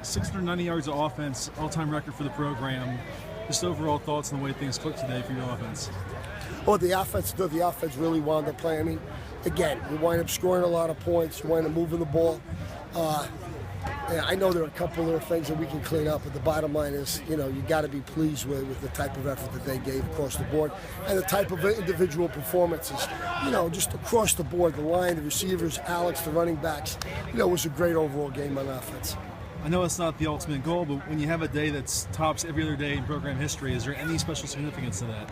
690 yards of offense, all-time record for the program. Just overall thoughts on the way things clicked today for your offense. Well, the offense really wound up playing. I mean, again, we wind up scoring a lot of points, we wind up moving the ball. I know there are a couple little things that we can clean up, but the bottom line is, you got to be pleased with the type of effort that they gave across the board and the type of individual performances, just across the board. The line, the receivers, Alex, the running backs, it was a great overall game on offense. I know it's not the ultimate goal, but when you have a day that tops every other day in program history, is there any special significance to that?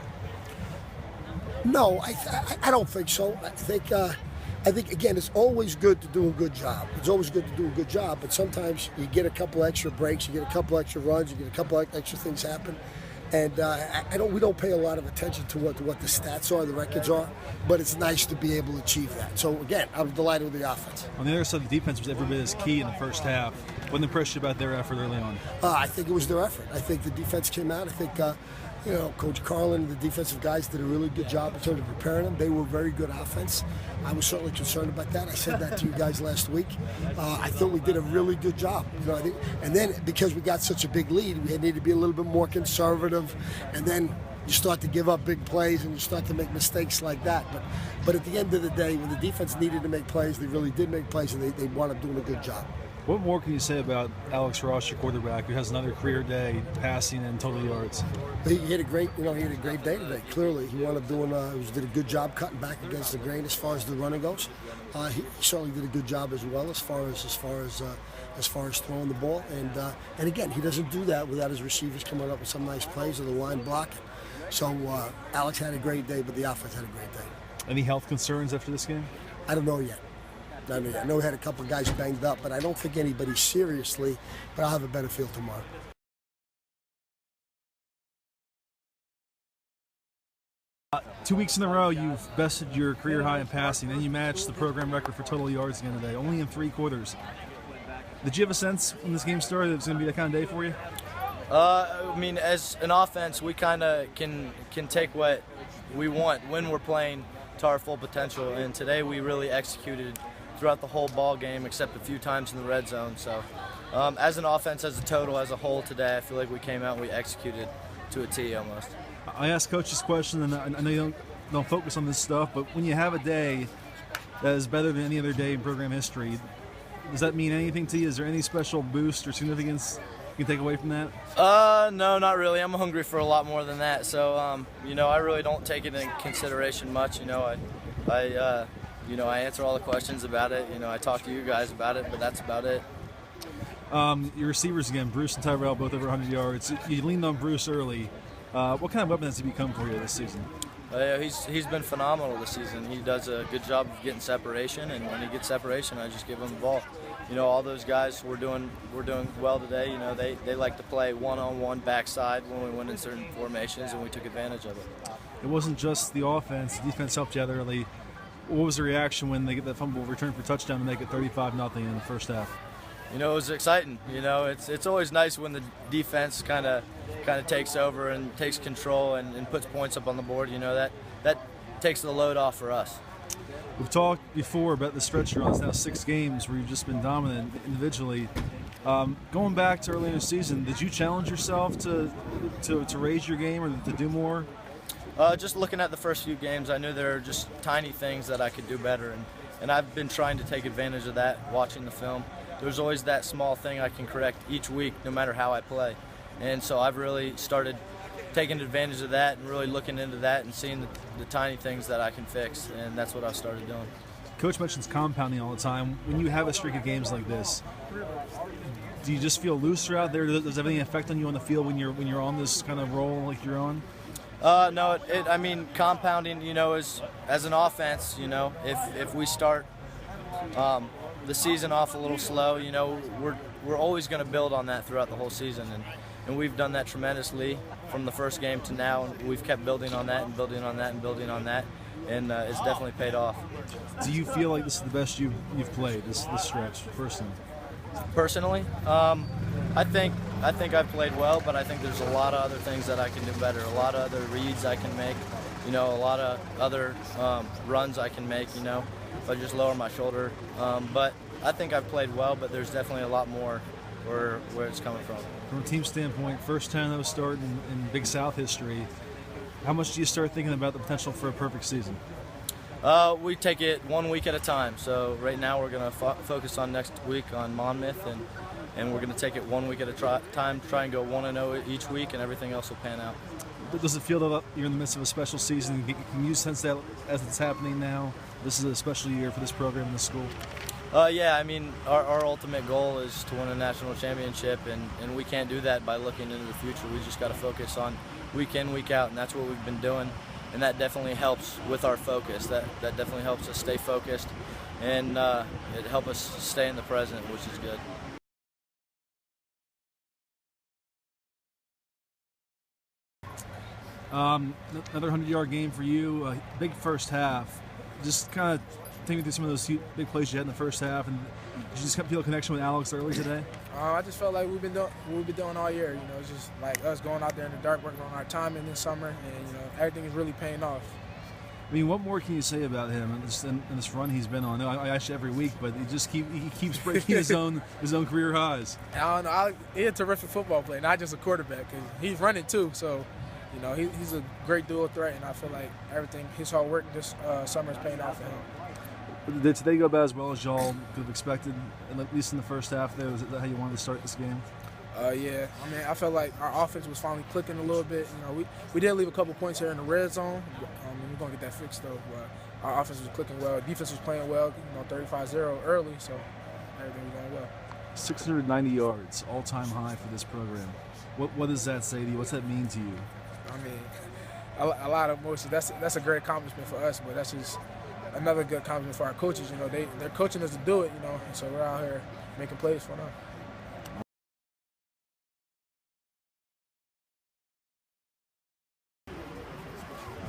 No, I don't think so. I think, again, it's always good to do a good job. It's always good to do a good job, but sometimes you get a couple extra breaks, you get a couple extra runs, you get a couple extra things happen. And we don't pay a lot of attention to what the stats are, the records are, but it's nice to be able to achieve that. So, again, I'm delighted with the offense. On the other side, the defense was every bit as key in the first half. What impressed you about their effort early on? I think it was their effort. I think the defense came out. I think Coach Carlin and the defensive guys did a really good job in terms of preparing them. They were very good offense. I was certainly concerned about that. I said that to you guys last week. I thought we did a really good job. And then because we got such a big lead, we needed to be a little bit more conservative. And then you start to give up big plays and you start to make mistakes like that. But at the end of the day, when the defense needed to make plays, they really did make plays, and they wound up doing a good job. What more can you say about Alex Ross, your quarterback, who has another career day passing and total yards? He had a great day today. Clearly, he wound up doing. He did a good job cutting back against the grain as far as the running goes. He certainly did a good job as well as far as throwing the ball. And again, he doesn't do that without his receivers coming up with some nice plays or the line blocking. So Alex had a great day, but the offense had a great day. Any health concerns after this game? I don't know yet. I know we had a couple of guys banged up, but I don't think anybody seriously. But I'll have a better feel tomorrow. 2 weeks in a row, you've bested your career high in passing, and you matched the program record for total yards again today, only in 3 quarters. Did you have a sense when this game started that it was going to be that kind of day for you? I mean, as an offense, we kind of can take what we want when we're playing to our full potential, and today we really executed throughout the whole ball game except a few times in the red zone. So as an offense, as a total, as a whole today, I feel like we came out and we executed to a T almost. I asked Coach this question, and I know you don't focus on this stuff, but when you have a day that is better than any other day in program history, does that mean anything to you? Is there any special boost or significance you can take away from that? No, not really. I'm hungry for a lot more than that. So, I really don't take it in consideration much. I answer all the questions about it. I talk to you guys about it, but that's about it. Your receivers again, Bruce and Tyrell, both over 100 yards. You leaned on Bruce early. What kind of weapon has he become for you this season? He's been phenomenal this season. He does a good job of getting separation, and when he gets separation, I just give him the ball. All those guys we're doing well today. They like to play one-on-one backside when we went in certain formations, and we took advantage of it. It wasn't just the offense; the defense helped you out early. What was the reaction when they get that fumble return for touchdown and make it 35-0 in the first half? It was exciting. It's always nice when the defense kind of takes over and takes control and puts points up on the board. That takes the load off for us. We've talked before about the stretch runs, now 6 games where you've just been dominant individually. Going back to earlier in the season, did you challenge yourself to raise your game or to do more? Just looking at the first few games, I knew there were just tiny things that I could do better, and I've been trying to take advantage of that, watching the film. There's always that small thing I can correct each week, no matter how I play. And so I've really started taking advantage of that and really looking into that and seeing the tiny things that I can fix, and that's what I've started doing. Coach mentions compounding all the time. When you have a streak of games like this, do you just feel looser out there? Does it have any effect on you on the field when you're on this kind of roll like you're on? No, compounding, is as an offense, if we start the season off a little slow, we're always going to build on that throughout the whole season, and we've done that tremendously from the first game to now, and we've kept building on that and building on that and building on that, and it's definitely paid off. Do you feel like this is the best you've played this stretch personally? Personally, I think I've played well, but I think there's a lot of other things that I can do better. A lot of other reads I can make. A lot of other runs I can make. If I just lower my shoulder. But I think I've played well, but there's definitely a lot more where it's coming from. From a team standpoint, first 10-0 start in Big South history. How much do you start thinking about the potential for a perfect season? We take it 1 week at a time. So right now we're going to focus on next week on Monmouth, and we're going to take it 1 week at a time, try and go 1-0 each week, and everything else will pan out. Does it feel that you're in the midst of a special season? Can you sense that as it's happening now? This is a special year for this program and the school. Yeah, I mean, our ultimate goal is to win a national championship, and we can't do that by looking into the future. We just got to focus on week in, week out, and that's what we've been doing. And that definitely helps with our focus. That definitely helps us stay focused, and it helps us stay in the present, which is good. Another 100-yard game for you. Big first half. Just kind of take me through some of those big plays you had in the first half, and did you just feel a connection with Alex early today? I just felt like we've been doing all year. You know, it's just like us going out there in the dark, working on our timing this summer, and everything is really paying off. I mean, what more can you say about him in this run he's been on? I ask you every week, but he keeps breaking his own career highs. I don't know. He's a terrific football player, not just a quarterback, because he's running too. So, he's a great dual threat, and I feel like his hard work this summer is paying off for him. Did today go about as well as y'all could have expected, at least in the first half there? Was that how you wanted to start this game? Yeah. I mean, I felt like our offense was finally clicking a little bit. We did leave a couple points here in the red zone. We're going to get that fixed, though. But our offense was clicking well. Defense was playing well, 35-0 early, so everything was going well. 690 yards, all-time high for this program. What does that say to you? What's that mean to you? I mean, a lot of emotion. That's a great accomplishment for us, but that's just another good accomplishment for our coaches. They're coaching us to do it, and so we're out here making plays for them.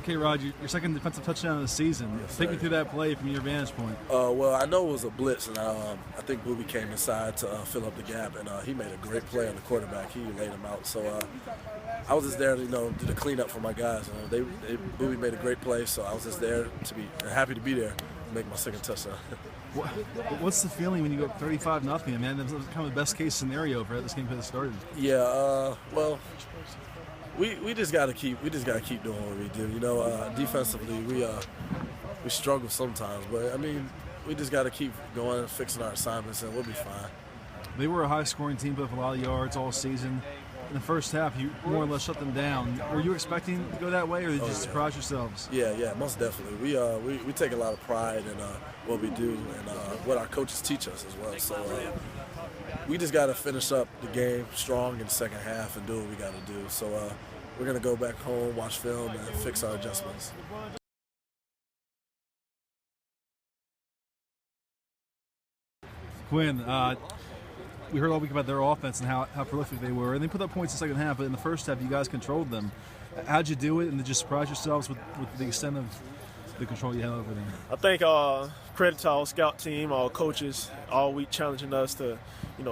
Okay, Rod, your second defensive touchdown of the season. Yes, Take me through that play from your vantage point. Well, I know it was a blitz, and I think Booby came inside to fill up the gap, and he made a great play on the quarterback. He laid him out. So I was just there to do the cleanup for my guys. Booby made a great play, so I was just there to be happy to be there to make my second touchdown. What's the feeling when you go up 35-0? Man, that was kind of the best case scenario for how this game could have started. Yeah. Well. We just gotta keep doing what we do. Defensively we struggle sometimes, but I mean we just gotta keep going and fixing our assignments, and we'll be fine. They were a high-scoring team, put up a lot of yards all season. In the first half, you more or less shut them down. Were you expecting to go that way, or did you surprise yourselves? Yeah, most definitely. We take a lot of pride in what we do and what our coaches teach us as well. So we just got to finish up the game strong in the second half and do what we got to do. So we're going to go back home, watch film, and fix our adjustments. Quinn, we heard all week about their offense and how prolific they were, and they put up points in the second half, but in the first half you guys controlled them. How'd you do it, and did you surprise yourselves with the extent of the control you had over them? I think credit to our scout team, our coaches, all week challenging us to,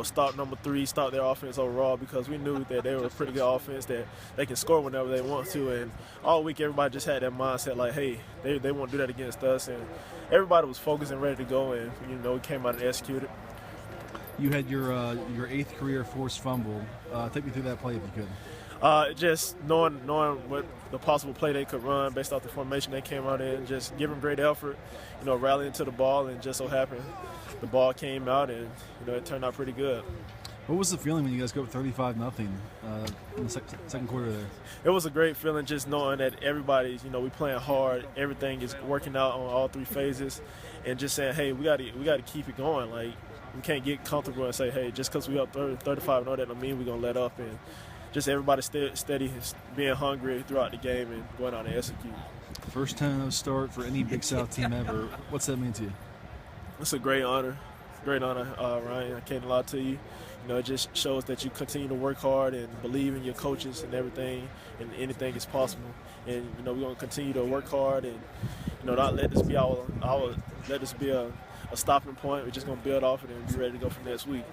start number 3, start their offense overall, because we knew that they were a pretty good offense, that they can score whenever they want to. And all week everybody just had that mindset like, hey, they won't do that against us. And everybody was focused and ready to go, and we came out and executed. You had your 8th career forced fumble. Take me through that play if you could. Just knowing what the possible play they could run based off the formation they came out in, just giving great effort, rallying to the ball, and just so happened the ball came out, and it turned out pretty good. What was the feeling when you guys go up 35-0 in the second quarter there? It was a great feeling, just knowing that everybody's, we playing hard, everything is working out on all 3 phases, and just saying, hey, we got to keep it going. Like, we can't get comfortable and say, hey, just because we up 35-0, that don't mean we're gonna let up. And just everybody steady, being hungry throughout the game and going out and execute. First 10-0 start for any Big South team ever. What's that mean to you? It's a great honor, Ryan. I can't lie to you. It just shows that you continue to work hard and believe in your coaches and everything, and anything is possible. And we're gonna continue to work hard and not let this be let this be a stopping point. We're just gonna build off it and be ready to go for next week.